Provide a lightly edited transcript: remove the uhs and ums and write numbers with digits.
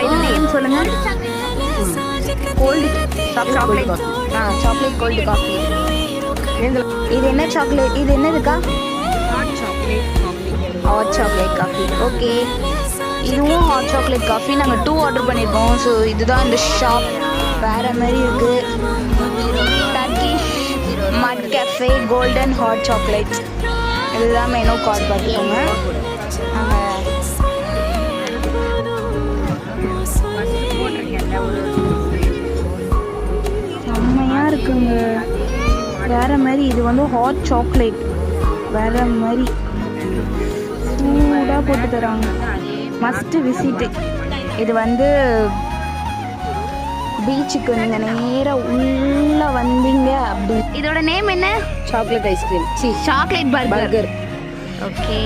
இது நேம் சொல்லுங்க. Cold chocolate. Chocolate cold coffee. இது என்ன சாக்லேட்? இது என்னதுக்கா? Hot chocolate coffee. ஓகே, இதுவும் ஹாட் சாக்லேட் காஃபி. நாங்கள் 2 ஆர்டர் பண்ணியிருக்கோம். ஸோ இதுதான் இந்த ஷாப். வேறு மாதிரி இருக்குது. டர்க்கிஷ் மட் கஃபே கோல்டன் ஹாட் சாக்லேட். இதுதான் மெனு கார்டு பார்த்துக்கோங்க. செம்மையாக இருக்குங்க. வேறு மாதிரி. இது வந்து ஹாட் சாக்லேட். வேறு மாதிரி சூடாக போட்டு தராங்க. Must visit. இது வந்து பீச்சுக்கு நீங்கள் நேராக உள்ளே வந்தீங்க அப்படி. இதோட நேம் என்ன? Chocolate ice cream. Chocolate burger. Okay.